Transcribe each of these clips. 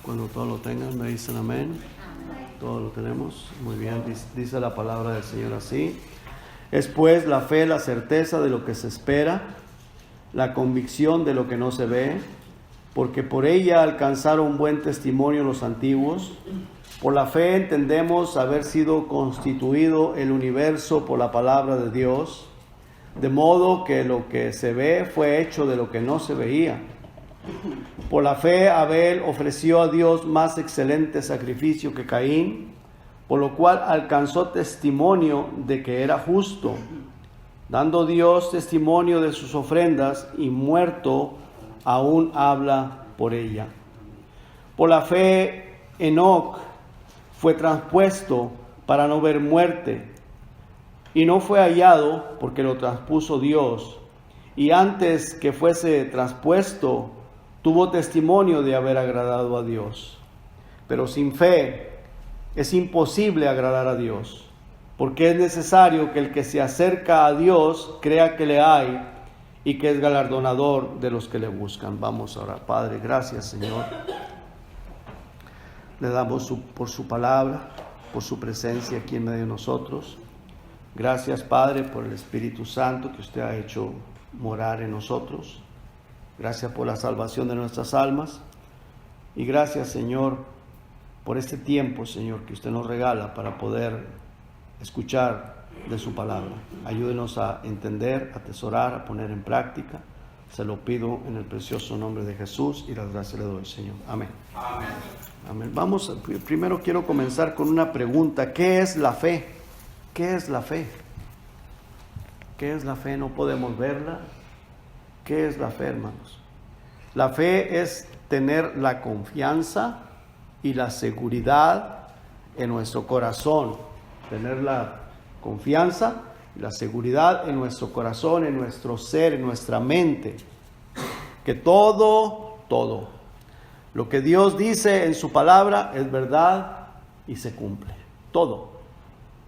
Cuando todos lo tengan, me dicen amén. Todos lo tenemos. Muy bien, dice la palabra del Señor así. Es pues la fe, la certeza de lo que se espera, la convicción de lo que no se ve, porque por ella alcanzaron buen testimonio los antiguos. Por la fe entendemos haber sido constituido el universo por la palabra de Dios, de modo que lo que se ve fue hecho de lo que no se veía. Por la fe Abel ofreció a Dios más excelente sacrificio que Caín, por lo cual alcanzó testimonio de que era justo, dando Dios testimonio de sus ofrendas, y muerto aún habla por ella. Por la fe Enoc fue traspuesto para no ver muerte, y no fue hallado porque lo traspuso Dios, y antes que fuese traspuesto tuvo testimonio de haber agradado a Dios. Pero sin fe es imposible agradar a Dios, porque es necesario que el que se acerca a Dios crea que le hay y que es galardonador de los que le buscan. Vamos a orar. Padre, gracias, Señor. Le damos por su palabra, por su presencia aquí en medio de nosotros. Gracias, Padre, por el Espíritu Santo que usted ha hecho morar en nosotros. Gracias por la salvación de nuestras almas. Y gracias, Señor, por este tiempo, Señor, que usted nos regala para poder escuchar de su palabra. Ayúdenos a entender, a atesorar, a poner en práctica. Se lo pido en el precioso nombre de Jesús y las gracias le doy, Señor. Amén. Amén. Amén. Primero quiero comenzar con una pregunta. ¿Qué es la fe? ¿Qué es la fe? ¿Qué es la fe? No podemos verla. ¿Qué es la fe, hermanos? La fe es tener la confianza y la seguridad en nuestro corazón. Tener la confianza y la seguridad en nuestro corazón, en nuestro ser, en nuestra mente. Que todo lo que Dios dice en su palabra es verdad y se cumple. Todo.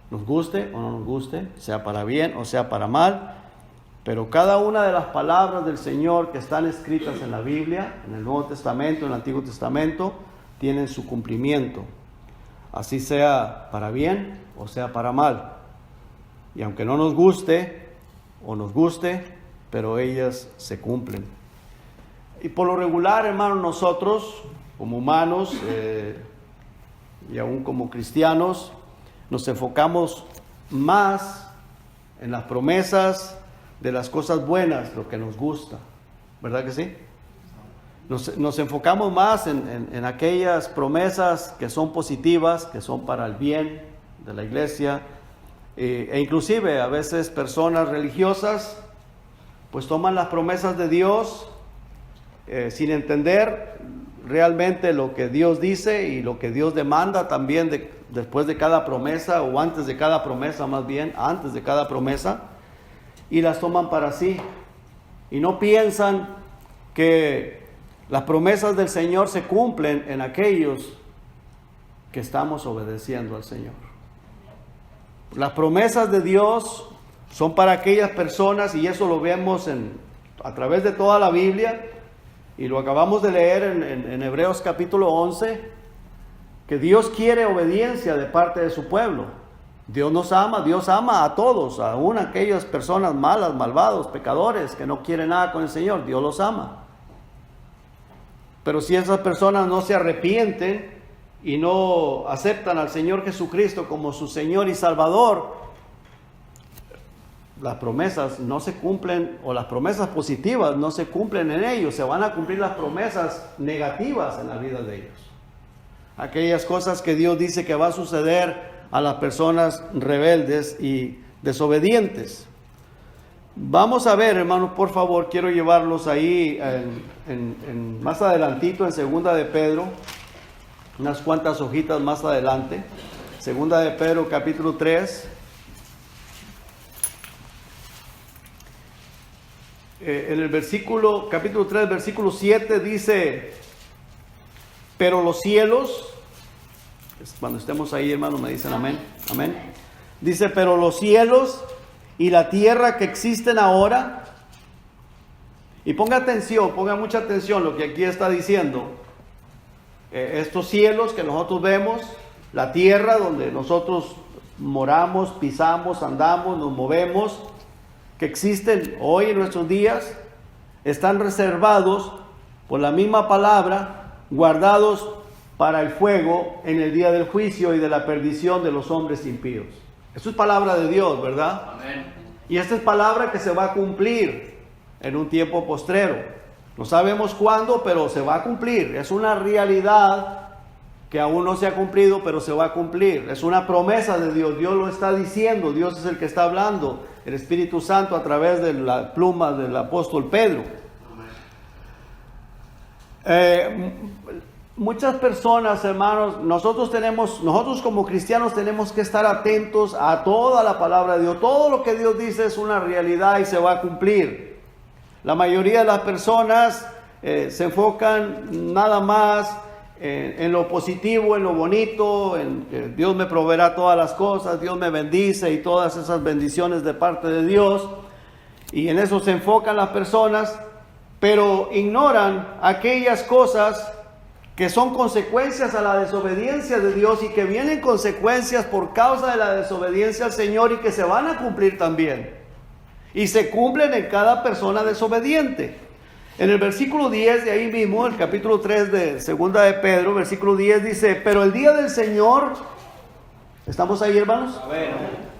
Nos guste o no nos guste, sea para bien o sea para mal. Pero cada una de las palabras del Señor que están escritas en la Biblia, en el Nuevo Testamento, en el Antiguo Testamento, tienen su cumplimiento. Así sea para bien o sea para mal. Y aunque no nos guste o nos guste, pero ellas se cumplen. Y por lo regular, hermanos, nosotros como humanos y aún como cristianos, nos enfocamos más en las promesas de las cosas buenas, lo que nos gusta, ¿verdad que sí? Nos enfocamos más en aquellas promesas que son positivas, que son para el bien de la iglesia, e inclusive a veces personas religiosas pues toman las promesas de Dios sin entender realmente lo que Dios dice y lo que Dios demanda también después de cada promesa, o antes de cada promesa, más bien antes de cada promesa, y las toman para sí y no piensan que las promesas del Señor se cumplen en aquellos que estamos obedeciendo al Señor. Las promesas de Dios son para aquellas personas, y eso lo vemos a través de toda la Biblia, y lo acabamos de leer en Hebreos capítulo 11, que Dios quiere obediencia de parte de su pueblo. Dios nos ama, Dios ama a todos, aún aquellas personas malas, malvados, pecadores, que no quieren nada con el Señor, Dios los ama. Pero si esas personas no se arrepienten y no aceptan al Señor Jesucristo como su Señor y Salvador, las promesas no se cumplen, o las promesas positivas no se cumplen en ellos. Se van a cumplir las promesas negativas en la vida de ellos. Aquellas cosas que Dios dice que va a suceder a las personas rebeldes y desobedientes. Vamos a ver, hermanos, por favor, quiero llevarlos ahí más adelantito en Segunda de Pedro, unas cuantas hojitas más adelante. Segunda de Pedro capítulo 3. En el capítulo 3, versículo 7 dice: pero los cielos, cuando estemos ahí, hermanos, me dicen amén, amén. Dice: pero los cielos y la tierra que existen ahora, y ponga mucha atención lo que aquí está diciendo. estos cielos que nosotros vemos, la tierra donde nosotros moramos, pisamos, andamos, nos movemos, que existen hoy en nuestros días, están reservados por la misma palabra, guardados para el fuego en el día del juicio y de la perdición de los hombres impíos. Eso es palabra de Dios, ¿verdad? Amén. Y esta es palabra que se va a cumplir en un tiempo postrero. No sabemos cuándo, pero se va a cumplir. Es una realidad que aún no se ha cumplido, pero se va a cumplir. Es una promesa de Dios. Dios lo está diciendo. Dios es el que está hablando. El Espíritu Santo a través de la pluma del apóstol Pedro. Muchas personas, hermanos, nosotros como cristianos tenemos que estar atentos a toda la palabra de Dios. Todo lo que Dios dice es una realidad y se va a cumplir. La mayoría de las personas se enfocan nada más en lo positivo, en lo bonito, en que Dios me proveerá todas las cosas, Dios me bendice y todas esas bendiciones de parte de Dios. Y en eso se enfocan las personas, pero ignoran aquellas cosas que son consecuencias a la desobediencia de Dios y que vienen consecuencias por causa de la desobediencia al Señor y que se van a cumplir también. Y se cumplen en cada persona desobediente. En el versículo 10 de ahí mismo, el capítulo 3 de segunda de Pedro, versículo 10 dice, pero el día del Señor, ¿estamos ahí, hermanos?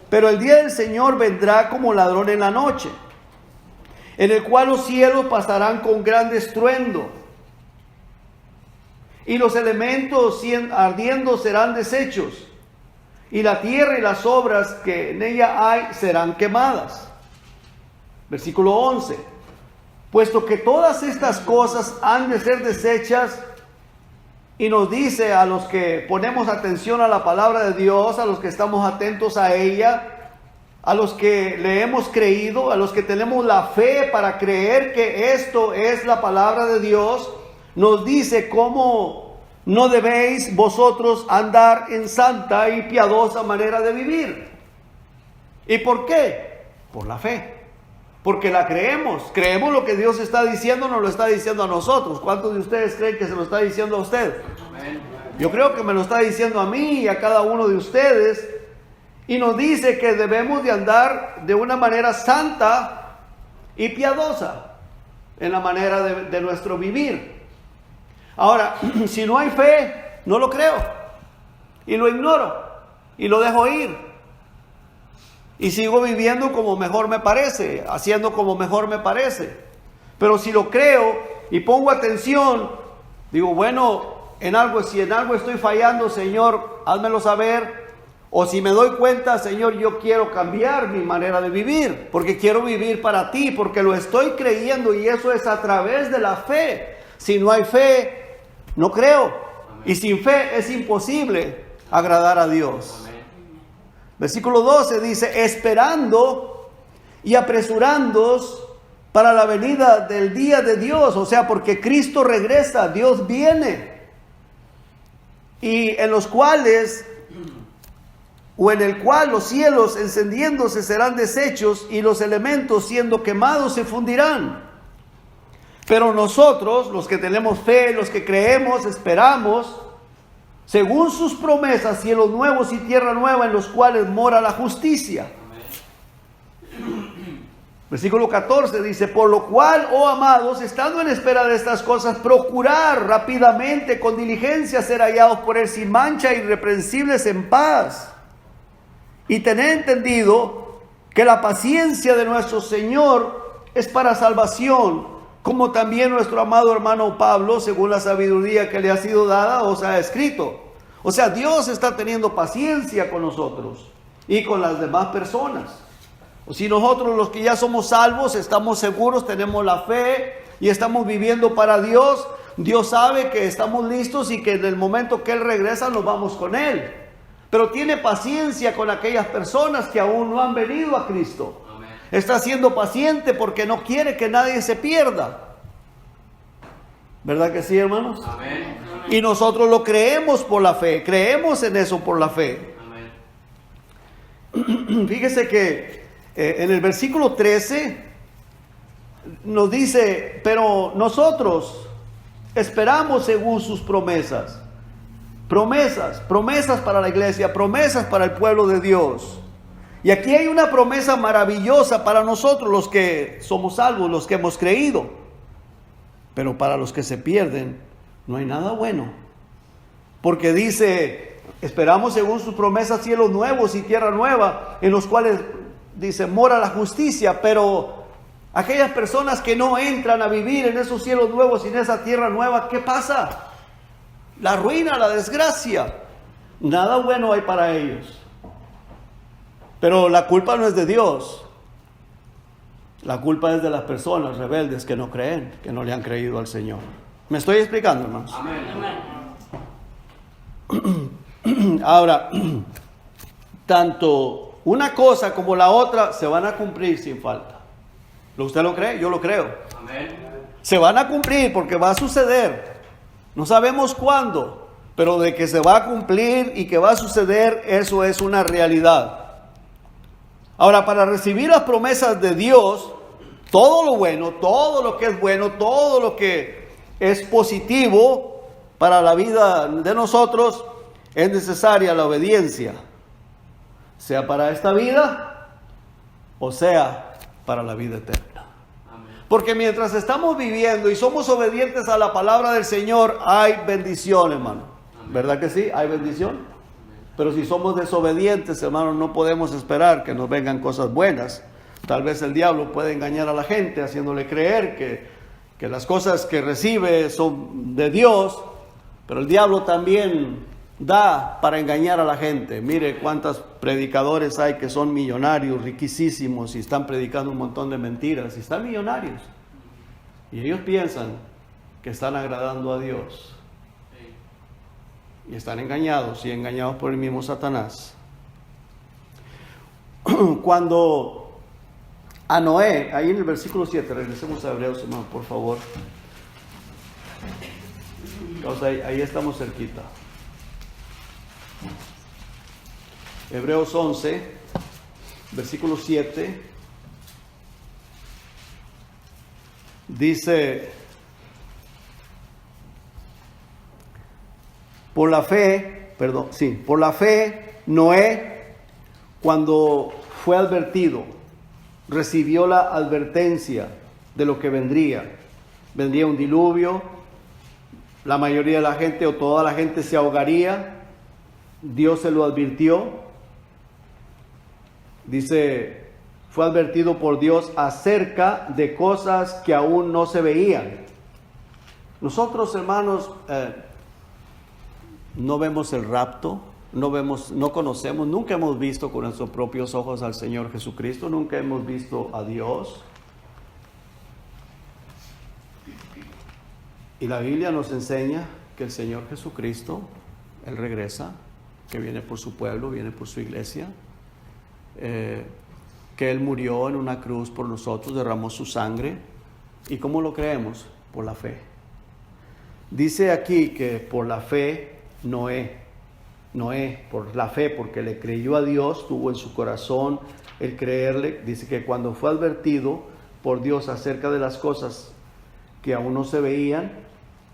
Pero el día del Señor vendrá como ladrón en la noche, en el cual los cielos pasarán con gran estruendo, y los elementos ardiendo serán deshechos, y la tierra y las obras que en ella hay serán quemadas. Versículo 11. Puesto que todas estas cosas han de ser deshechas, y nos dice a los que ponemos atención a la palabra de Dios, a los que estamos atentos a ella, a los que le hemos creído, a los que tenemos la fe para creer que esto es la palabra de Dios, nos dice cómo no debéis vosotros andar en santa y piadosa manera de vivir. ¿Y por qué? Por la fe. Porque la creemos lo que Dios está diciendo, nos lo está diciendo a nosotros. ¿Cuántos de ustedes creen que se lo está diciendo a usted? Yo creo que me lo está diciendo a mí y a cada uno de ustedes. Y nos dice que debemos de andar de una manera santa y piadosa en la manera de nuestro vivir. Ahora, si no hay fe, no lo creo y lo ignoro y lo dejo ir. Y sigo viviendo como mejor me parece, haciendo como mejor me parece. Pero si lo creo y pongo atención, digo, bueno, si en algo estoy fallando, Señor, házmelo saber. O si me doy cuenta, Señor, yo quiero cambiar mi manera de vivir, porque quiero vivir para ti, porque lo estoy creyendo y eso es a través de la fe. Si no hay fe, no creo. Y sin fe es imposible agradar a Dios. Versículo 12 dice, esperando y apresurándoos para la venida del día de Dios. O sea, porque Cristo regresa, Dios viene. Y en los cuales, o en el cual los cielos encendiéndose serán deshechos y los elementos siendo quemados se fundirán. Pero nosotros, los que tenemos fe, los que creemos, esperamos, según sus promesas, cielos nuevos y tierra nueva en los cuales mora la justicia. Versículo 14 dice, por lo cual, oh amados, estando en espera de estas cosas, procurar rápidamente, con diligencia, ser hallados por él sin mancha, irreprensibles en paz. Y tener entendido que la paciencia de nuestro Señor es para salvación, como también nuestro amado hermano Pablo, según la sabiduría que le ha sido dada, os ha escrito. O sea, Dios está teniendo paciencia con nosotros y con las demás personas. O si nosotros, los que ya somos salvos, estamos seguros, tenemos la fe y estamos viviendo para Dios, Dios sabe que estamos listos y que en el momento que Él regresa nos vamos con Él. Pero tiene paciencia con aquellas personas que aún no han venido a Cristo. Está siendo paciente porque no quiere que nadie se pierda. ¿Verdad que sí, hermanos? Amén. Y nosotros lo creemos por la fe. Creemos en eso por la fe. Amén. Fíjese que en el versículo 13 nos dice, pero nosotros, Esperamos según sus promesas. Promesas para la iglesia, promesas para el pueblo de Dios. Y aquí hay una promesa maravillosa para nosotros los que somos salvos, los que hemos creído. Pero para los que se pierden, no hay nada bueno. Porque dice, esperamos según sus promesas cielos nuevos y tierra nueva, en los cuales, dice, mora la justicia. Pero aquellas personas que no entran a vivir en esos cielos nuevos y en esa tierra nueva, ¿qué pasa? La ruina, la desgracia. Nada bueno hay para ellos. Pero la culpa no es de Dios. La culpa es de las personas rebeldes que no creen, que no le han creído al Señor. ¿Me estoy explicando, hermanos? Amén. Ahora, tanto una cosa como la otra se van a cumplir sin falta. ¿Usted lo cree? Yo lo creo. Amén. Se van a cumplir porque va a suceder. No sabemos cuándo, pero de que se va a cumplir y que va a suceder, eso es una realidad. Ahora, para recibir las promesas de Dios, todo lo bueno, todo lo que es bueno, todo lo que es positivo para la vida de nosotros, es necesaria la obediencia, sea para esta vida o sea para la vida eterna. Porque mientras estamos viviendo y somos obedientes a la palabra del Señor, hay bendición, hermano. ¿Verdad que sí? Hay bendición. Pero si somos desobedientes, hermano, no podemos esperar que nos vengan cosas buenas. Tal vez el diablo puede engañar a la gente haciéndole creer que las cosas que recibe son de Dios, pero el diablo también da para engañar a la gente. Mire cuántos predicadores hay que son millonarios, riquísimos, y están predicando un montón de mentiras, y están millonarios. Y ellos piensan que están agradando a Dios. Y están engañados, y engañados por el mismo Satanás. Cuando a Noé, ahí en el versículo 7, regresemos a Hebreos, hermano, por favor. Ahí estamos cerquita. Hebreos 11, versículo 7, dice: por la fe, Noé, cuando fue advertido, recibió la advertencia de lo que vendría. Vendría un diluvio, la mayoría de la gente o toda la gente se ahogaría. Dios se lo advirtió. Dice, fue advertido por Dios acerca de cosas que aún no se veían. Nosotros, hermanos, no vemos el rapto, no conocemos, nunca hemos visto con nuestros propios ojos al Señor Jesucristo, nunca hemos visto a Dios. Y la Biblia nos enseña que el Señor Jesucristo, Él regresa, que viene por su pueblo, viene por su iglesia, que Él murió en una cruz por nosotros, derramó su sangre. ¿Y cómo lo creemos? Por la fe. Dice aquí que por la fe Noé, por la fe, porque le creyó a Dios, tuvo en su corazón el creerle. Dice que cuando fue advertido por Dios acerca de las cosas que aún no se veían,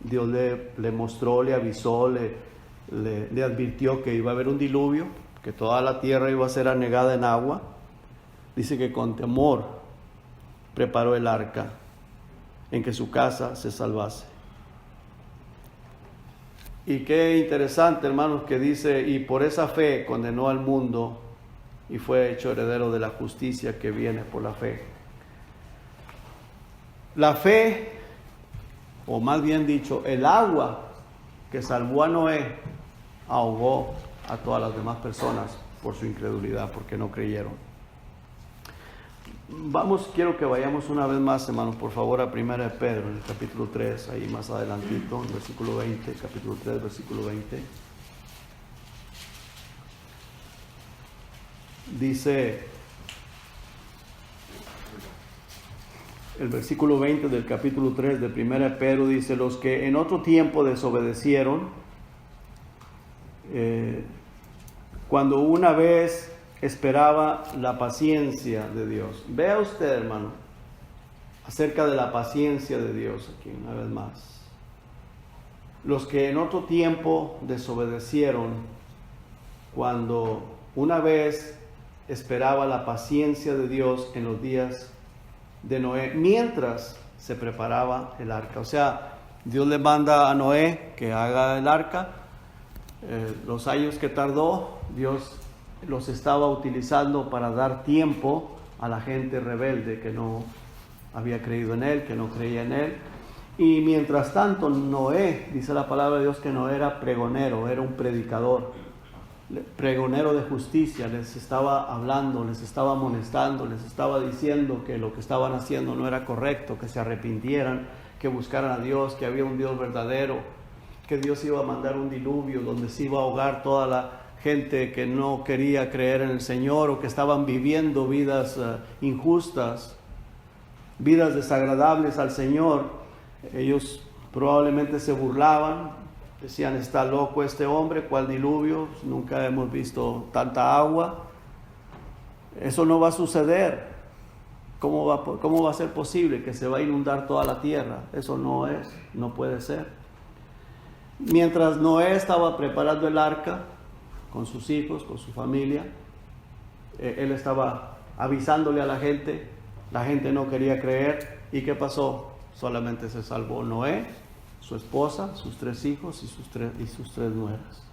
Dios le mostró, le avisó, le advirtió que iba a haber un diluvio, que toda la tierra iba a ser anegada en agua. Dice que con temor preparó el arca en que su casa se salvase. Y qué interesante, hermanos, que dice, y por esa fe condenó al mundo y fue hecho heredero de la justicia que viene por la fe. La fe, o más bien dicho, el agua que salvó a Noé, ahogó a todas las demás personas por su incredulidad, porque no creyeron. Quiero que vayamos una vez más, hermanos, por favor, a 1 de Pedro, en el capítulo 3, ahí más adelantito, en versículo 20, capítulo 3, versículo 20. Dice el versículo 20 del capítulo 3 de 1 de Pedro, dice: los que en otro tiempo desobedecieron, cuando una vez esperaba la paciencia de Dios. Vea usted, hermano, acerca de la paciencia de Dios aquí una vez más. los que en otro tiempo desobedecieron, cuando una vez esperaba la paciencia de Dios en los días de Noé, mientras se preparaba el arca. O sea, Dios le manda a Noé que haga el arca. Los años que tardó, Dios los estaba utilizando para dar tiempo a la gente rebelde que no había creído en Él, que no creía en Él. Y mientras tanto, Noé, dice la palabra de Dios que Noé era pregonero, era un predicador, pregonero de justicia. Les estaba hablando, les estaba amonestando, les estaba diciendo que lo que estaban haciendo no era correcto, que se arrepintieran, que buscaran a Dios, que había un Dios verdadero, que Dios iba a mandar un diluvio donde se iba a ahogar toda la gente que no quería creer en el Señor o que estaban viviendo vidas injustas, vidas desagradables al Señor. Ellos probablemente se burlaban, decían: está loco este hombre, ¿cuál diluvio? Nunca hemos visto tanta agua. Eso no va a suceder. ¿Cómo va a ser posible que se va a inundar toda la tierra? Eso no puede ser. Mientras Noé estaba preparando el arca con sus hijos, con su familia, él estaba avisándole a la gente no quería creer. ¿Y qué pasó? Solamente se salvó Noé, su esposa, sus 3 hijos y sus tres nueras.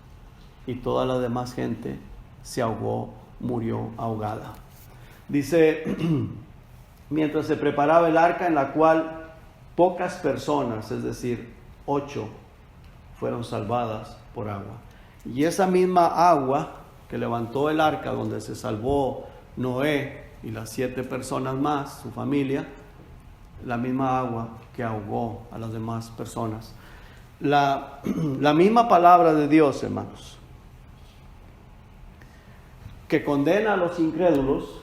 Y toda la demás gente se ahogó, murió ahogada. Dice, mientras se preparaba el arca, en la cual pocas personas, es decir, 8, fueron salvadas por agua. Y esa misma agua que levantó el arca, donde se salvó Noé y las 7 personas más, su familia, la misma agua que ahogó a las demás personas. La misma palabra de Dios, hermanos, que condena a los incrédulos,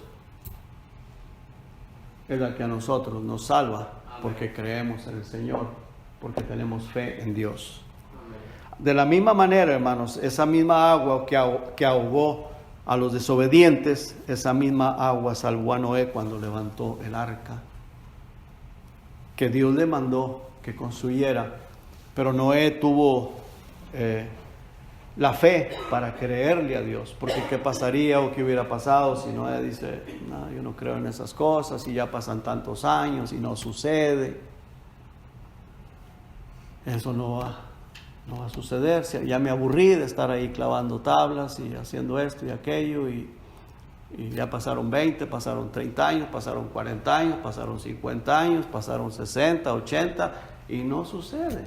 es la que a nosotros nos salva, porque creemos en el Señor, porque tenemos fe en Dios. De la misma manera, hermanos, esa misma agua que ahogó a los desobedientes, esa misma agua salvó a Noé cuando levantó el arca, que Dios le mandó que construyera. Pero Noé tuvo la fe para creerle a Dios, porque ¿qué pasaría o qué hubiera pasado si Noé dice: no, yo no creo en esas cosas, y ya pasan tantos años y no sucede? Eso no va a suceder. Ya me aburrí de estar ahí clavando tablas y haciendo esto y aquello, y ya pasaron 20, pasaron 30 años, pasaron 40 años, pasaron 50 años, pasaron 60, 80 y no sucede.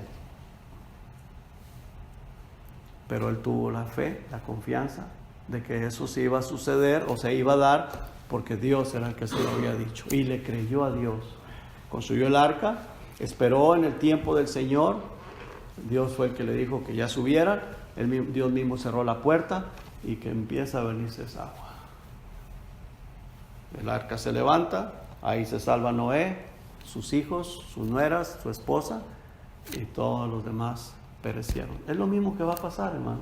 Pero él tuvo la fe, la confianza de que eso sí iba a suceder o se iba a dar, porque Dios era el que se lo había dicho, y le creyó a Dios. Construyó el arca, esperó en el tiempo del Señor. Dios fue el que le dijo que ya subiera. Dios mismo cerró la puerta y que empieza a venirse esa agua. El arca se levanta, ahí se salva Noé, sus hijos, sus nueras, su esposa, y todos los demás perecieron. Es lo mismo que va a pasar, hermano.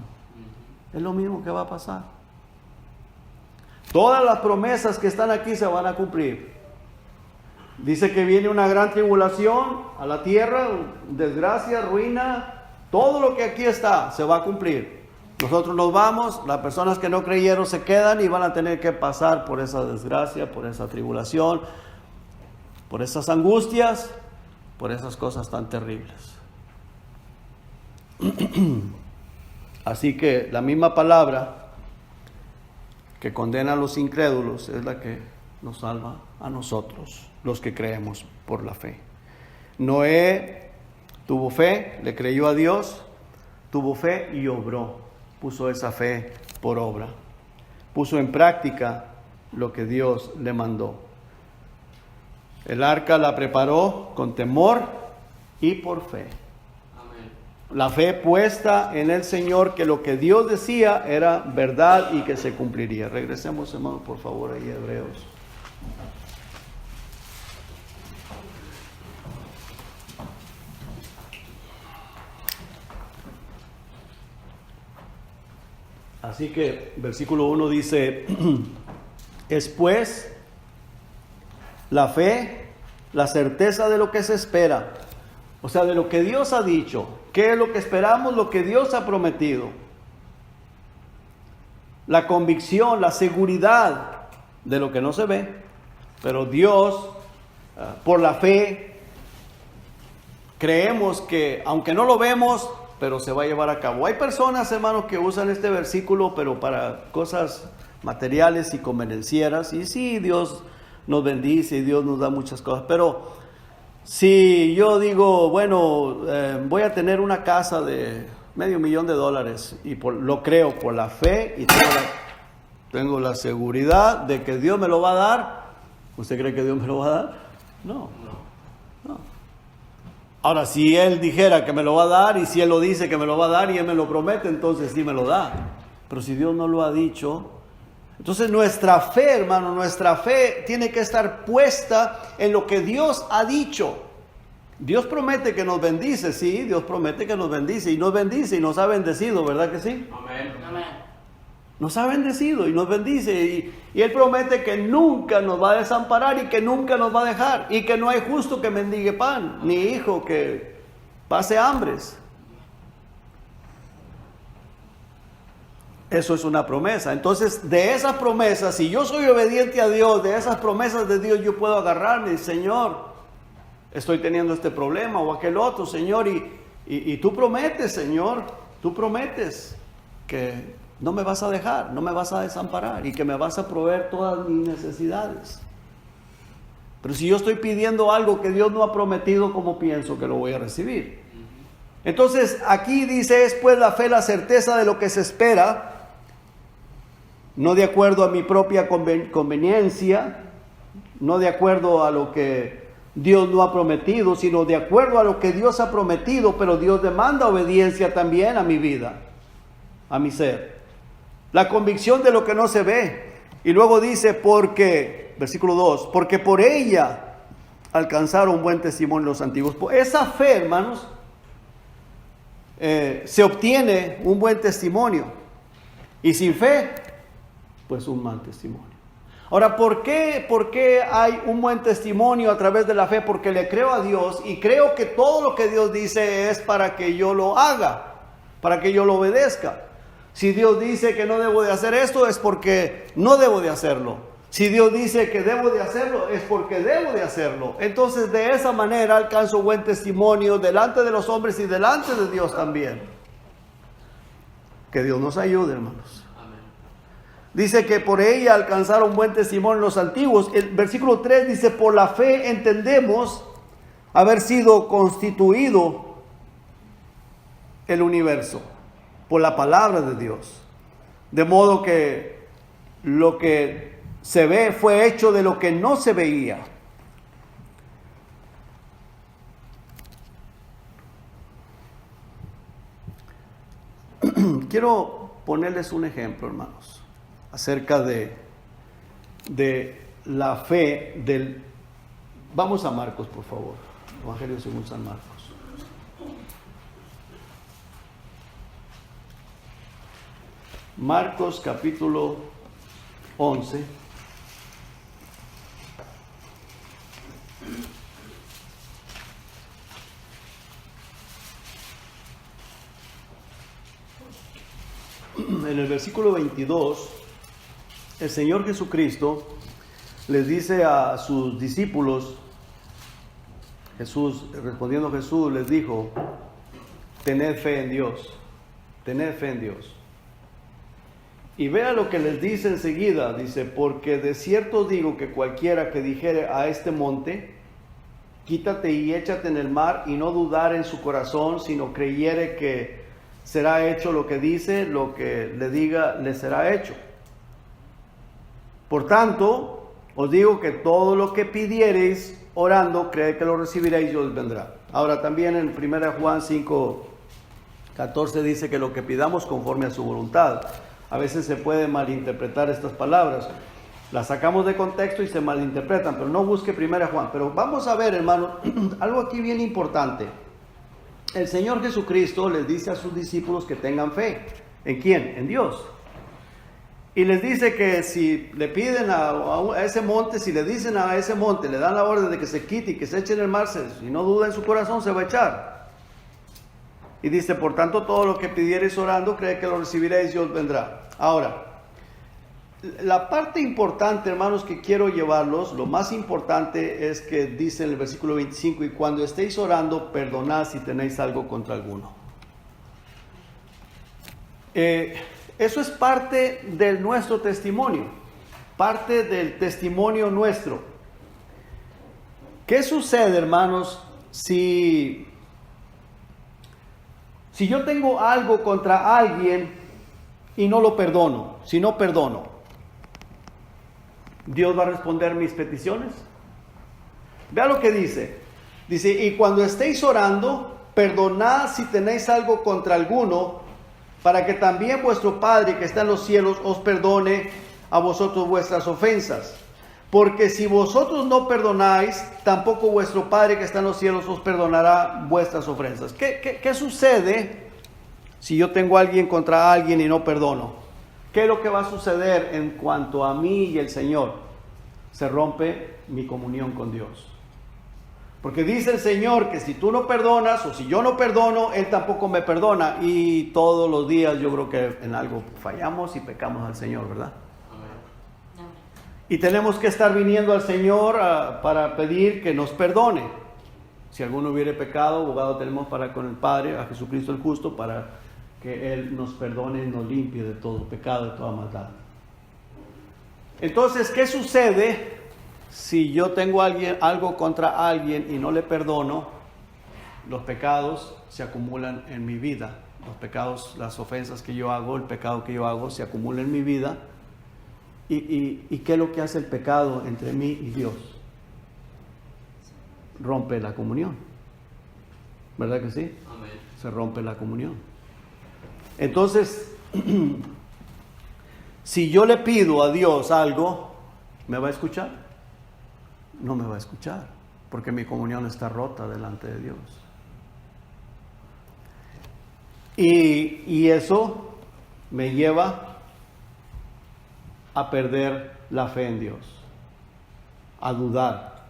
Es lo mismo que va a pasar. Todas las promesas que están aquí se van a cumplir. Dice que viene una gran tribulación a la tierra, desgracia, ruina, todo lo que aquí está se va a cumplir. Nosotros nos vamos, las personas que no creyeron se quedan y van a tener que pasar por esa desgracia, por esa tribulación, por esas angustias, por esas cosas tan terribles. Así que la misma palabra que condena a los incrédulos es la que nos salva a nosotros, los que creemos por la fe. Noé tuvo fe, le creyó a Dios, tuvo fe y obró. Puso esa fe por obra. Puso en práctica lo que Dios le mandó. El arca la preparó con temor y por fe. Amén. La fe puesta en el Señor, que lo que Dios decía era verdad y que se cumpliría. Regresemos, hermanos, por favor, ahí a Hebreos. Así que versículo 1 dice: es pues la fe, la certeza de lo que se espera. O sea, de lo que Dios ha dicho. ¿Qué es lo que esperamos? Lo que Dios ha prometido. La convicción, la seguridad de lo que no se ve. Pero Dios, por la fe, creemos que, aunque no lo vemos, pero se va a llevar a cabo. Hay personas, hermanos, que usan este versículo, pero para cosas materiales y convenencieras. Y sí, Dios nos bendice y Dios nos da muchas cosas. Pero si yo digo, bueno, voy a tener una casa de $500,000 y lo creo por la fe y tengo la seguridad de que Dios me lo va a dar, ¿usted cree que Dios me lo va a dar? No. Ahora, si Él dijera que me lo va a dar y si Él lo dice que me lo va a dar y Él me lo promete, entonces sí me lo da. Pero si Dios no lo ha dicho, entonces nuestra fe, hermano, nuestra fe tiene que estar puesta en lo que Dios ha dicho. Dios promete que nos bendice, sí, Dios promete que nos bendice y nos ha bendecido, ¿verdad que sí? Amén. Amén. Nos ha bendecido y nos bendice y Él promete que nunca nos va a desamparar y que nunca nos va a dejar y que no hay justo que mendigue pan, ni hijo que pase hambres. Eso es una promesa. Entonces, de esas promesas, si yo soy obediente a Dios, de esas promesas de Dios yo puedo agarrarme, Señor, estoy teniendo este problema o aquel otro, Señor, y tú prometes, Señor, tú prometes que no me vas a dejar, no me vas a desamparar y que me vas a proveer todas mis necesidades. Pero si yo estoy pidiendo algo que Dios no ha prometido, ¿cómo pienso que lo voy a recibir? Entonces, aquí dice, es pues la fe, la certeza de lo que se espera, no de acuerdo a mi propia conveniencia, no de acuerdo a lo que Dios no ha prometido, sino de acuerdo a lo que Dios ha prometido, pero Dios demanda obediencia también a mi vida, a mi ser. La convicción de lo que no se ve. Y luego dice, porque, versículo 2, porque por ella alcanzaron buen testimonio los antiguos. Por esa fe, hermanos, se obtiene un buen testimonio. Y sin fe, pues un mal testimonio. Ahora, ¿por qué hay un buen testimonio a través de la fe? Porque le creo a Dios y creo que todo lo que Dios dice es para que yo lo haga, para que yo lo obedezca. Si Dios dice que no debo de hacer esto, es porque no debo de hacerlo. Si Dios dice que debo de hacerlo, es porque debo de hacerlo. Entonces, de esa manera alcanzo buen testimonio delante de los hombres y delante de Dios también. Que Dios nos ayude, hermanos. Amén. Dice que por ella alcanzaron buen testimonio los antiguos. El versículo 3 dice, por la fe entendemos haber sido constituido el universo. Por la palabra de Dios. De modo que lo que se ve fue hecho de lo que no se veía. Quiero ponerles un ejemplo, hermanos, acerca de la fe del... Vamos a Marcos, por favor. Evangelio según San Marcos. Marcos capítulo 11. En el versículo 22, el Señor Jesucristo les dice a sus discípulos, respondiendo Jesús les dijo, tened fe en Dios, tened fe en Dios. Y vea lo que les dice enseguida, dice, porque de cierto digo que cualquiera que dijere a este monte, quítate y échate en el mar, y no dudar en su corazón, sino creyere que será hecho lo que dice, lo que le diga, le será hecho. Por tanto, os digo que todo lo que pidiereis orando, creed que lo recibiréis y os vendrá. Ahora también en 1 Juan 5:14 dice que lo que pidamos conforme a su voluntad. A veces se puede malinterpretar estas palabras. Las sacamos de contexto y se malinterpretan, pero no busque 1 Juan. Pero vamos a ver, hermano, algo aquí bien importante. El Señor Jesucristo les dice a sus discípulos que tengan fe. ¿En quién? En Dios. Y les dice que si le piden a ese monte, si le dicen a ese monte, le dan la orden de que se quite y que se eche en el mar, si no duda en su corazón, se va a echar. Y dice, por tanto, todo lo que pidiereis orando, cree que lo recibiréis y os vendrá. Ahora, la parte importante, hermanos, que quiero llevarlos, lo más importante es que dice en el versículo 25, y cuando estéis orando, perdonad si tenéis algo contra alguno. Eso es parte de nuestro testimonio, parte del testimonio nuestro. ¿Qué sucede, hermanos, si yo tengo algo contra alguien y no lo perdono, si no perdono? ¿Dios va a responder mis peticiones? Vea lo que dice. Dice, y cuando estéis orando, perdonad si tenéis algo contra alguno, para que también vuestro Padre que está en los cielos os perdone a vosotros vuestras ofensas. Porque si vosotros no perdonáis, tampoco vuestro Padre que está en los cielos os perdonará vuestras ofensas. ¿Qué sucede si yo tengo a alguien contra alguien y no perdono? ¿Qué es lo que va a suceder en cuanto a mí y el Señor? Se rompe mi comunión con Dios. Porque dice el Señor que si tú no perdonas o si yo no perdono, Él tampoco me perdona. Y todos los días yo creo que en algo fallamos y pecamos al Señor, ¿verdad? Amén. Y tenemos que estar viniendo al Señor para pedir que nos perdone. Si alguno hubiere pecado, abogado tenemos para con el Padre, a Jesucristo el justo, para que Él nos perdone y nos limpie de todo pecado, de toda maldad. Entonces, ¿qué sucede si yo tengo algo contra alguien y no le perdono? Los pecados se acumulan en mi vida. Los pecados, las ofensas que yo hago, el pecado que yo hago se acumula en mi vida. ¿Y qué es lo que hace el pecado entre mí y Dios? Rompe la comunión. ¿Verdad que sí? Amén. Se rompe la comunión. Entonces, si yo le pido a Dios algo, ¿me va a escuchar? No me va a escuchar, porque mi comunión está rota delante de Dios. Y eso me lleva a perder la fe en Dios, a dudar.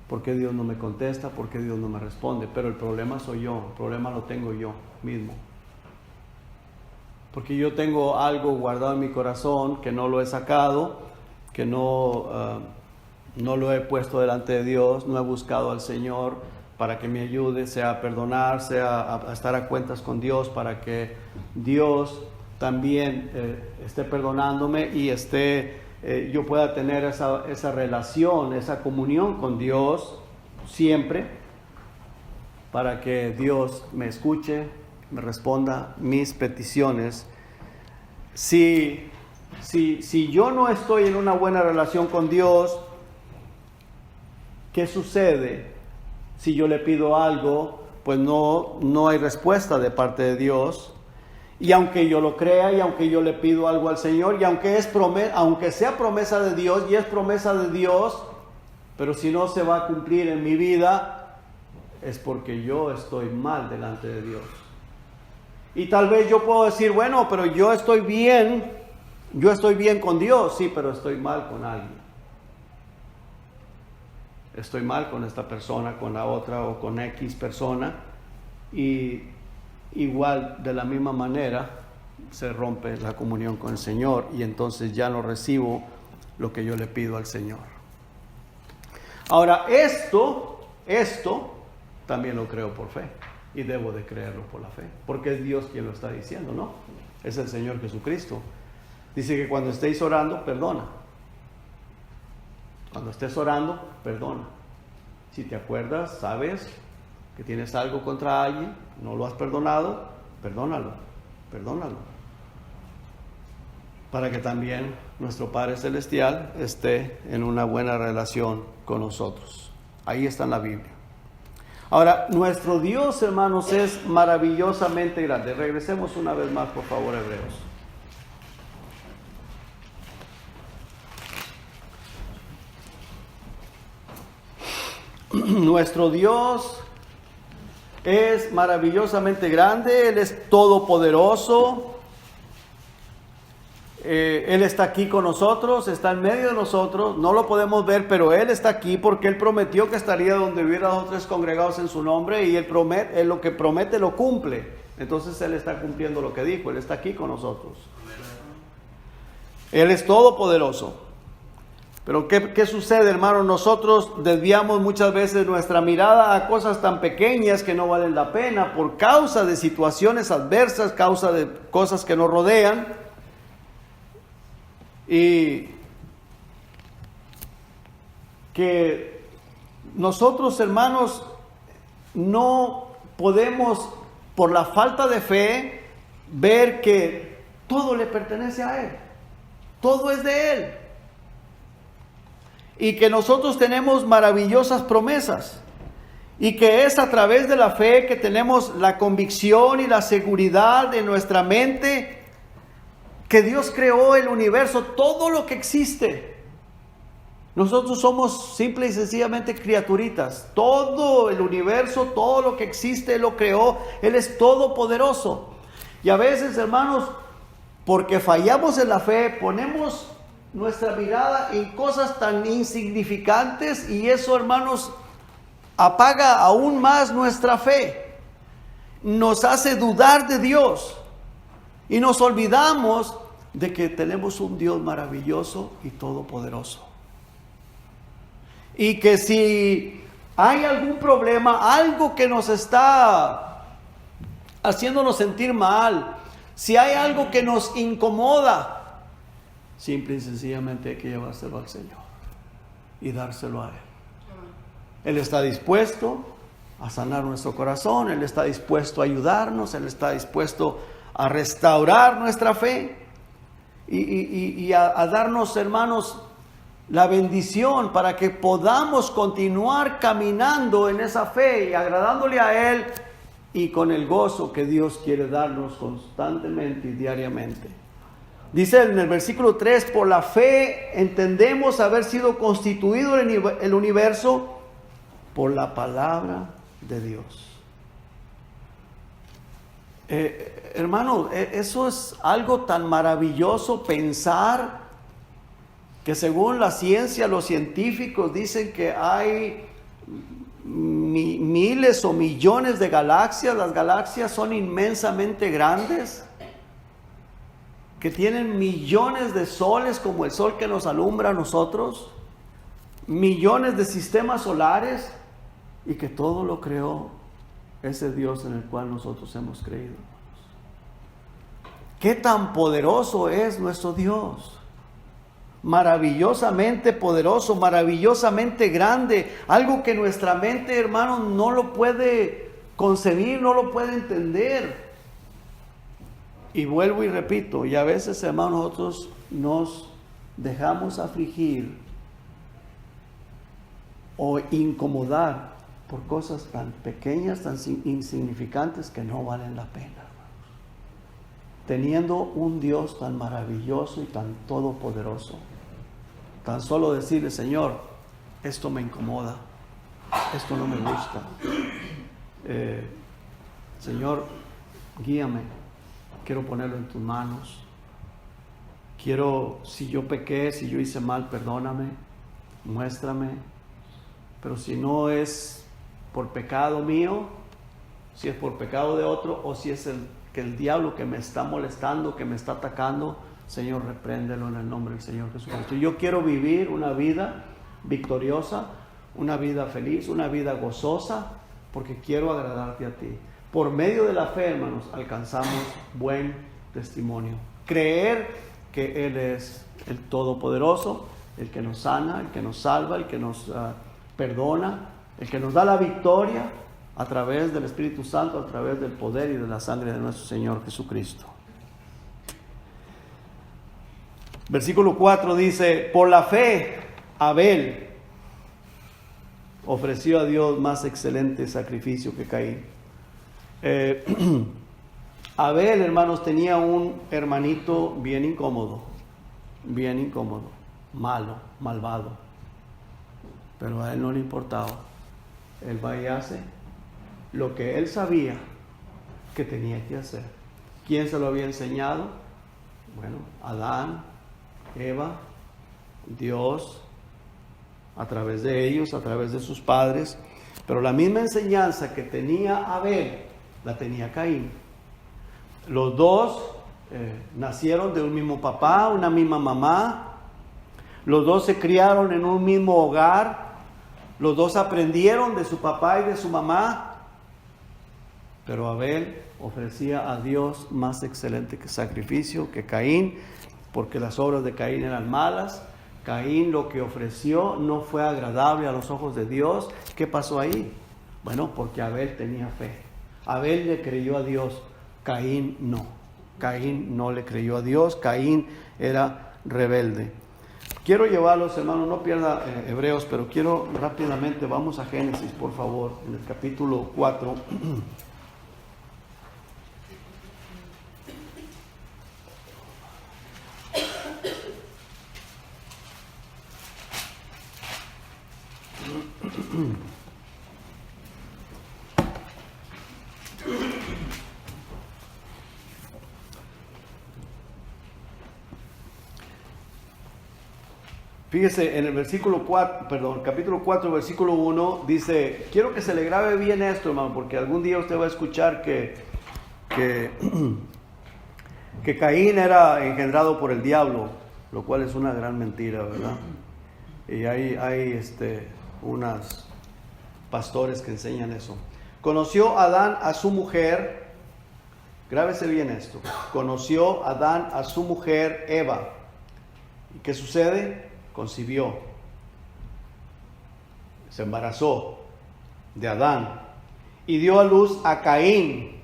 ¿Por qué Dios no me contesta? ¿Por qué Dios no me responde? Pero el problema soy yo, el problema lo tengo yo mismo. Porque yo tengo algo guardado en mi corazón que no lo he sacado, que no lo he puesto delante de Dios, no he buscado al Señor para que me ayude, sea a perdonar, sea a estar a cuentas con Dios, para que Dios también esté perdonándome y yo pueda tener esa relación, esa comunión con Dios siempre, para que Dios me escuche, me responda mis peticiones. Si yo no estoy en una buena relación con Dios, ¿qué sucede? Si yo le pido algo, pues no hay respuesta de parte de Dios. Y aunque yo lo crea y aunque yo le pido algo al Señor y aunque sea promesa de Dios y es promesa de Dios, pero si no se va a cumplir en mi vida, es porque yo estoy mal delante de Dios. Y tal vez yo puedo decir, bueno, pero yo estoy bien con Dios, sí, pero estoy mal con alguien. Estoy mal con esta persona, con la otra o con X persona, y igual de la misma manera se rompe la comunión con el Señor y entonces ya no recibo lo que yo le pido al Señor. Ahora esto también lo creo por fe y debo de creerlo por la fe, porque es Dios quien lo está diciendo, ¿no? Es el Señor Jesucristo. Dice que cuando estéis orando, perdona. Cuando estés orando, perdona. Si te acuerdas, sabes que tienes algo contra alguien, no lo has perdonado, perdónalo. Para que también nuestro Padre Celestial esté en una buena relación con nosotros. Ahí está en la Biblia. Ahora, nuestro Dios, hermanos, es maravillosamente grande. Regresemos una vez más, por favor, a Hebreos. Nuestro Dios es maravillosamente grande, Él es todopoderoso. Él está aquí con nosotros, está en medio de nosotros, no lo podemos ver, pero Él está aquí porque Él prometió que estaría donde hubiera 2 o 3 congregados en su nombre, y Él lo que promete lo cumple. Entonces Él está cumpliendo lo que dijo, Él está aquí con nosotros. Él es todopoderoso. Pero ¿qué sucede, hermanos? Nosotros desviamos muchas veces nuestra mirada a cosas tan pequeñas que no valen la pena por causa de situaciones adversas, causa de cosas que nos rodean. Y que nosotros, hermanos, no podemos, por la falta de fe, ver que todo le pertenece a Él. Todo es de Él. Y que nosotros tenemos maravillosas promesas. Y que es a través de la fe que tenemos la convicción y la seguridad en nuestra mente que Dios creó el universo, todo lo que existe. Nosotros somos simple y sencillamente criaturitas. Todo el universo, todo lo que existe, Él lo creó. Él es todopoderoso. Y a veces, hermanos, porque fallamos en la fe, ponemos nuestra mirada en cosas tan insignificantes, y eso, hermanos, apaga aún más nuestra fe. Nos hace dudar de Dios. Y nos olvidamos de que tenemos un Dios maravilloso y todopoderoso. Y que si hay algún problema, algo que nos está haciéndonos sentir mal, si hay algo que nos incomoda, simple y sencillamente hay que llevárselo al Señor y dárselo a Él. Él está dispuesto a sanar nuestro corazón, Él está dispuesto a ayudarnos, Él está dispuesto a restaurar nuestra fe y a darnos, hermanos, la bendición para que podamos continuar caminando en esa fe y agradándole a Él, y con el gozo que Dios quiere darnos constantemente y diariamente. Dice en el versículo 3, por la fe entendemos haber sido constituido el universo por la palabra de Dios. Hermano, eso es algo tan maravilloso, pensar que según la ciencia, los científicos dicen que hay miles o millones de galaxias. Las galaxias son inmensamente grandes, que tienen millones de soles como el sol que nos alumbra a nosotros, millones de sistemas solares, y que todo lo creó ese Dios en el cual nosotros hemos creído. ¿Qué tan poderoso es nuestro Dios? Maravillosamente poderoso, maravillosamente grande, algo que nuestra mente, hermano, no lo puede concebir, no lo puede entender. Y vuelvo y repito, y a veces, hermanos, nosotros nos dejamos afligir o incomodar por cosas tan pequeñas, tan insignificantes, que no valen la pena, hermanos. Teniendo un Dios tan maravilloso y tan todopoderoso, tan solo decirle: Señor, esto me incomoda, esto no me gusta, Señor, guíame, quiero ponerlo en tus manos, quiero, si yo pequé, si yo hice mal, perdóname, muéstrame, pero si no es por pecado mío, si es por pecado de otro, o si es el diablo que me está molestando, que me está atacando, Señor, repréndelo en el nombre del Señor Jesucristo. Yo quiero vivir una vida victoriosa, una vida feliz, una vida gozosa, porque quiero agradarte a ti. Por medio de la fe, hermanos, alcanzamos buen testimonio. Creer que Él es el Todopoderoso, el que nos sana, el que nos salva, el que nos perdona, el que nos da la victoria a través del Espíritu Santo, a través del poder y de la sangre de nuestro Señor Jesucristo. Versículo 4 dice: por la fe, Abel ofreció a Dios más excelente sacrificio que Caín. Abel, hermanos, tenía un hermanito bien incómodo, malo, malvado, pero a él no le importaba. Él va y hace lo que él sabía que tenía que hacer. ¿Quién se lo había enseñado? Bueno, Adán, Eva, Dios, a través de ellos, a través de sus padres. Pero la misma enseñanza que tenía Abel, la tenía Caín. Los dos nacieron de un mismo papá, una misma mamá. Los dos se criaron en un mismo hogar. Los dos aprendieron de su papá y de su mamá. Pero Abel ofrecía a Dios más excelente que sacrificio que Caín, porque las obras de Caín eran malas. Caín lo que ofreció no fue agradable a los ojos de Dios. ¿Qué pasó ahí? Bueno, porque Abel tenía fe. Abel le creyó a Dios, Caín no. Caín no le creyó a Dios, Caín era rebelde. Quiero llevarlos, hermanos, no pierda Hebreos, pero quiero rápidamente, vamos a Génesis, por favor, en el capítulo 4. Fíjese, en el versículo 4, perdón, capítulo 4, versículo 1, dice, quiero que se le grabe bien esto, hermano, porque algún día usted va a escuchar que Caín era engendrado por el diablo, lo cual es una gran mentira, ¿verdad? Y hay unos pastores que enseñan eso. Conoció Adán a su mujer, grábese bien esto, conoció Adán a su mujer Eva. ¿Y qué sucede? Concibió, se embarazó de Adán y dio a luz a Caín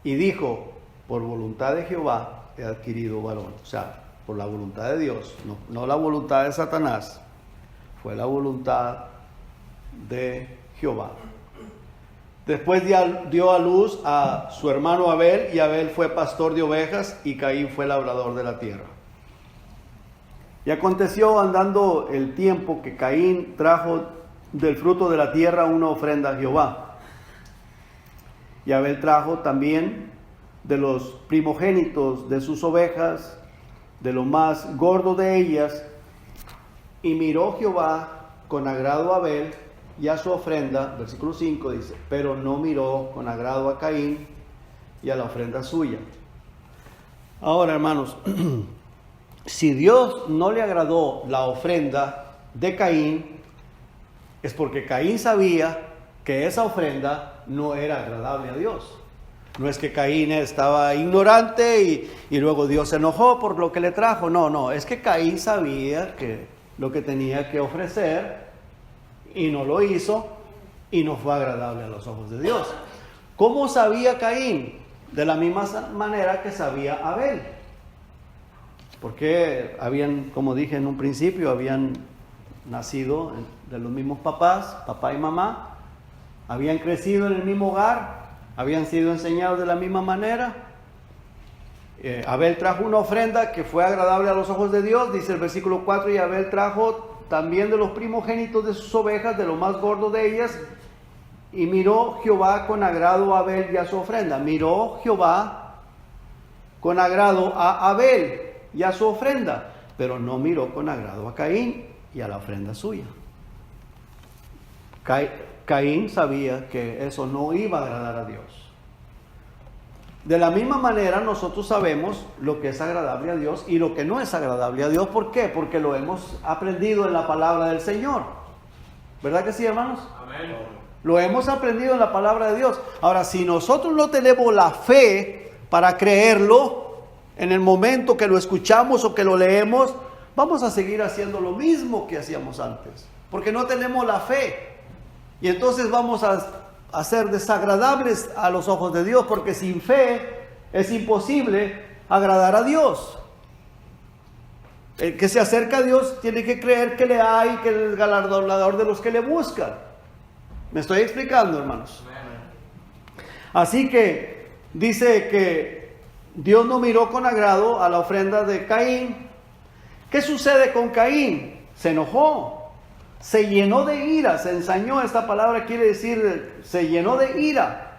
y dijo, por voluntad de Jehová he adquirido varón. O sea, por la voluntad de Dios, no la voluntad de Satanás, fue la voluntad de Jehová. Después dio a luz a su hermano Abel, y Abel fue pastor de ovejas y Caín fue labrador de la tierra. Y aconteció andando el tiempo que Caín trajo del fruto de la tierra una ofrenda a Jehová. Y Abel trajo también de los primogénitos de sus ovejas, de lo más gordo de ellas. Y miró Jehová con agrado a Abel y a su ofrenda, versículo 5 dice, pero no miró con agrado a Caín y a la ofrenda suya. Ahora, hermanos, si Dios no le agradó la ofrenda de Caín, es porque Caín sabía que esa ofrenda no era agradable a Dios. No es que Caín estaba ignorante y luego Dios se enojó por lo que le trajo. No, es que Caín sabía que lo que tenía que ofrecer y no lo hizo y no fue agradable a los ojos de Dios. ¿Cómo sabía Caín? De la misma manera que sabía Abel. Porque habían, como dije en un principio, habían nacido de los mismos papás, papá y mamá, habían crecido en el mismo hogar, habían sido enseñados de la misma manera. Abel trajo una ofrenda que fue agradable a los ojos de Dios, dice el versículo 4, y Abel trajo también de los primogénitos de sus ovejas, de lo más gordo de ellas, y miró Jehová con agrado a Abel y a su ofrenda. Miró Jehová con agrado a Abel y a su ofrenda, pero no miró con agrado a Caín y a la ofrenda suya. Caín sabía que eso no iba a agradar a Dios. De la misma manera nosotros sabemos lo que es agradable a Dios y lo que no es agradable a Dios. ¿Por qué? Porque lo hemos aprendido en la palabra del Señor. ¿Verdad que sí, hermanos? Amén. Lo hemos aprendido en la palabra de Dios. Ahora, si nosotros no tenemos la fe para creerlo, en el momento que lo escuchamos o que lo leemos, vamos a seguir haciendo lo mismo que hacíamos antes, porque no tenemos la fe. Y entonces vamos a ser desagradables a los ojos de Dios, porque sin fe es imposible agradar a Dios. El que se acerca a Dios tiene que creer que le hay, que es el galardonador de los que le buscan. ¿Me estoy explicando, hermanos? Así que dice que Dios no miró con agrado a la ofrenda de Caín. ¿Qué sucede con Caín? Se enojó, se llenó de ira, se ensañó. Esta palabra quiere decir, se llenó de ira.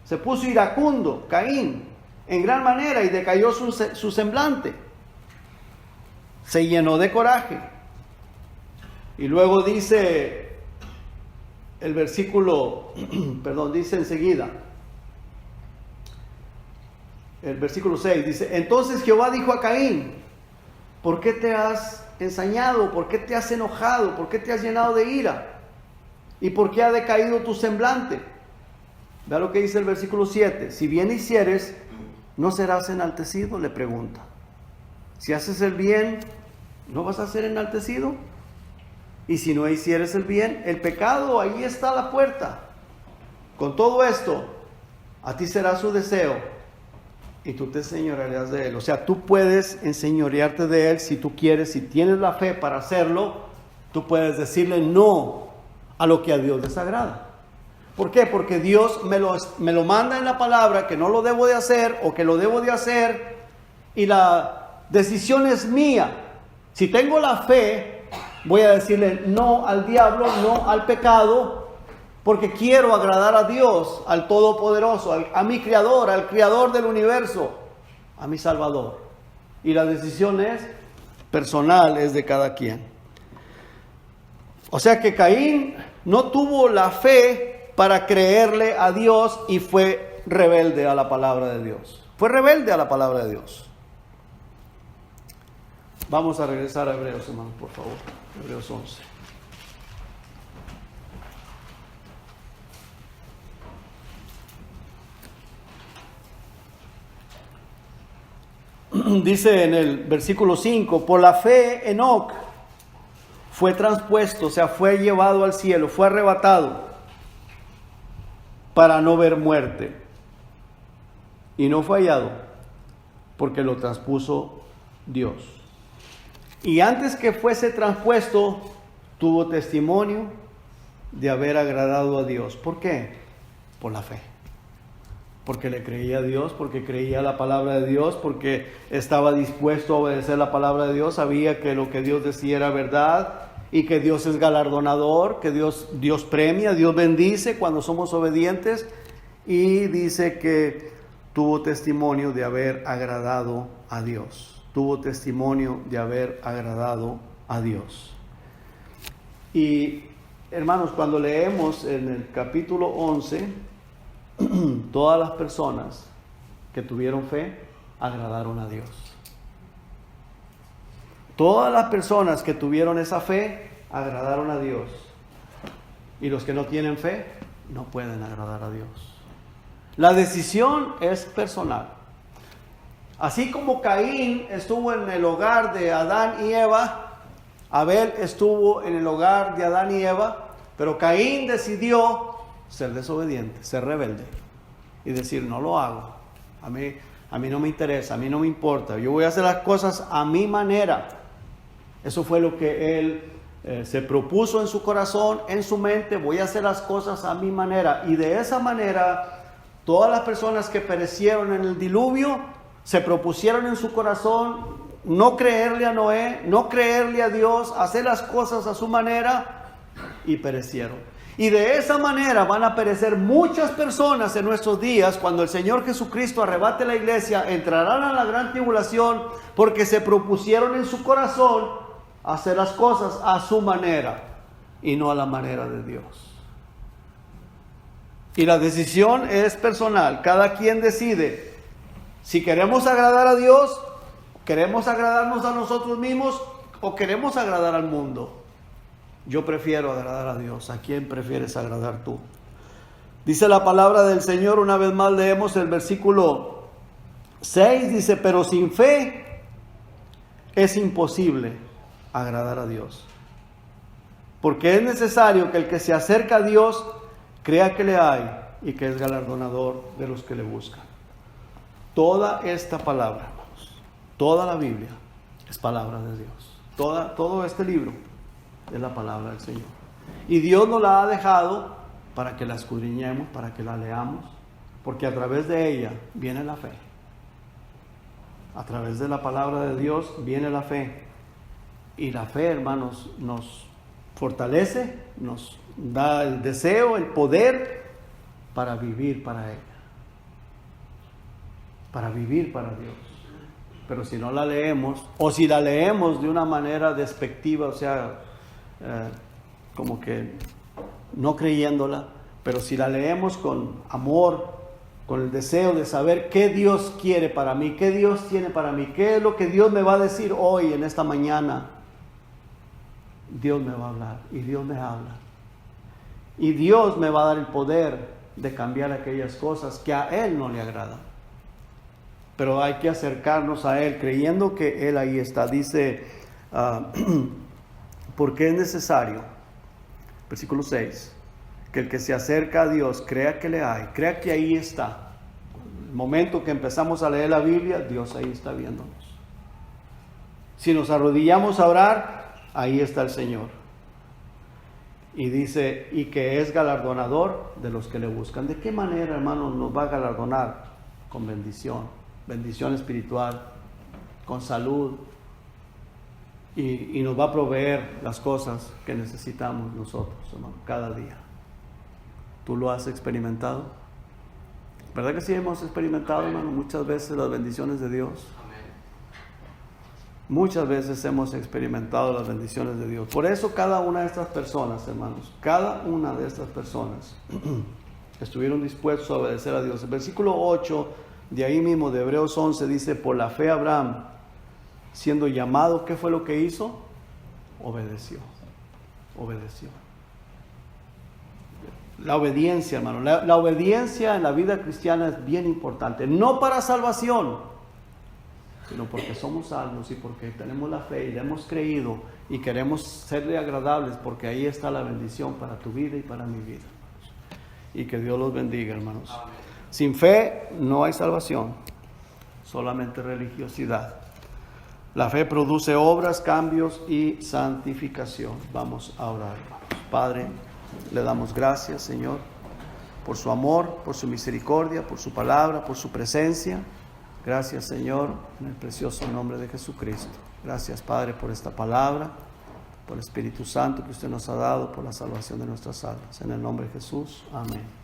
Se puso iracundo, Caín. en gran manera y decayó su semblante. Se llenó de coraje. Y luego dice el versículo, dice enseguida, el versículo 6, dice, entonces Jehová dijo a Caín, ¿por qué te has ensañado? ¿Por qué te has enojado? ¿Por qué te has llenado de ira? ¿Y por qué ha decaído tu semblante? Vea lo que dice el versículo 7. Si bien hicieres, ¿no serás enaltecido? Le pregunta. Si haces el bien, ¿no vas a ser enaltecido? Y si no hicieres el bien, el pecado ahí está a la puerta. Con todo esto, a ti será su deseo y tú te enseñorearás de él. O sea, tú puedes enseñorearte de él si tú quieres, si tienes la fe para hacerlo, tú puedes decirle no a lo que a Dios les agrada. ¿Por qué? Porque Dios me lo manda en la palabra que no lo debo de hacer o que lo debo de hacer y la decisión es mía. Si tengo la fe, voy a decirle no al diablo, no al pecado, porque quiero agradar a Dios, al Todopoderoso, a mi Creador, al Creador del universo, a mi Salvador. Y la decisión es personal, es de cada quien. O sea que Caín no tuvo la fe para creerle a Dios y fue rebelde a la palabra de Dios. Fue rebelde a la palabra de Dios. Vamos a regresar a Hebreos, hermanos, por favor. Hebreos 11. Dice en el versículo 5, por la fe Enoc fue transpuesto, o sea, fue llevado al cielo, fue arrebatado para no ver muerte. Y no fue hallado porque lo transpuso Dios. Y antes que fuese transpuesto, tuvo testimonio de haber agradado a Dios. ¿Por qué? Por la fe. Porque le creía a Dios, porque creía la palabra de Dios, porque estaba dispuesto a obedecer la palabra de Dios, sabía que lo que Dios decía era verdad y que Dios es galardonador, que Dios premia, Dios bendice cuando somos obedientes, y dice que tuvo testimonio de haber agradado a Dios. Tuvo testimonio de haber agradado a Dios. Y hermanos, cuando leemos en el capítulo 11, todas las personas que tuvieron fe agradaron a Dios. Todas las personas que tuvieron esa fe agradaron a Dios. Y los que no tienen fe no pueden agradar a Dios. La decisión es personal. Así como Caín estuvo en el hogar de Adán y Eva, Abel estuvo en el hogar de Adán y Eva, pero Caín decidió ser desobediente, ser rebelde y decir no lo hago, a mí no me interesa, a mí no me importa, yo voy a hacer las cosas a mi manera. Eso fue lo que él se propuso en su corazón, en su mente, voy a hacer las cosas a mi manera. Y de esa manera todas las personas que perecieron en el diluvio se propusieron en su corazón no creerle a Noé, no creerle a Dios, hacer las cosas a su manera y perecieron. Y de esa manera van a perecer muchas personas en nuestros días cuando el Señor Jesucristo arrebate la iglesia, entrarán a la gran tribulación porque se propusieron en su corazón hacer las cosas a su manera y no a la manera de Dios. Y la decisión es personal, cada quien decide. Si queremos agradar a Dios, queremos agradarnos a nosotros mismos o queremos agradar al mundo. Yo prefiero agradar a Dios. ¿A quién prefieres agradar tú? Dice la palabra del Señor, una vez más leemos el versículo 6, dice, pero sin fe es imposible agradar a Dios. Porque es necesario que el que se acerca a Dios crea que le hay y que es galardonador de los que le buscan. Toda esta palabra, hermanos, toda la Biblia es palabra de Dios. Todo este libro es la palabra del Señor. Y Dios nos la ha dejado para que la escudriñemos, para que la leamos, porque a través de ella viene la fe. A través de la palabra de Dios viene la fe. Y la fe, hermanos, nos fortalece, nos da el deseo, el poder para vivir para ella. para vivir para Dios. Pero si no la leemos, o si la leemos de una manera despectiva, o sea, como que no creyéndola, pero si la leemos con amor, con el deseo de saber qué Dios quiere para mí, qué Dios tiene para mí, qué es lo que Dios me va a decir hoy, en esta mañana, Dios me va a hablar y Dios me habla. Y Dios me va a dar el poder de cambiar aquellas cosas que a Él no le agradan. Pero hay que acercarnos a Él creyendo que Él ahí está. Dice, porque es necesario, versículo 6, que el que se acerca a Dios crea que le hay, crea que ahí está. El momento que empezamos a leer la Biblia, Dios ahí está viéndonos. Si nos arrodillamos a orar, ahí está el Señor. Y dice, y que es galardonador de los que le buscan. ¿De qué manera, hermanos, nos va a galardonar? Con bendición. Bendición espiritual, con salud, y nos va a proveer las cosas que necesitamos nosotros, hermano, cada día. ¿Tú lo has experimentado? ¿Verdad que sí hemos experimentado, hermano, muchas veces las bendiciones de Dios? Muchas veces hemos experimentado las bendiciones de Dios. Por eso cada una de estas personas, hermanos, cada una de estas personas estuvieron dispuestos a obedecer a Dios. El versículo 8 de ahí mismo, de Hebreos 11, dice, por la fe Abraham, siendo llamado, ¿qué fue lo que hizo? Obedeció. Obedeció. La obediencia, hermano. La obediencia en la vida cristiana es bien importante. No para salvación, sino porque somos salvos y porque tenemos la fe y le hemos creído y queremos serle agradables, porque ahí está la bendición para tu vida y para mi vida. Y que Dios los bendiga, hermanos. Amén. Sin fe no hay salvación, solamente religiosidad. La fe produce obras, cambios y santificación. Vamos a orar, hermanos. Padre, le damos gracias, Señor, por su amor, por su misericordia, por su palabra, por su presencia. Gracias, Señor, en el precioso nombre de Jesucristo. Gracias, Padre, por esta palabra, por el Espíritu Santo que usted nos ha dado, por la salvación de nuestras almas. En el nombre de Jesús, amén.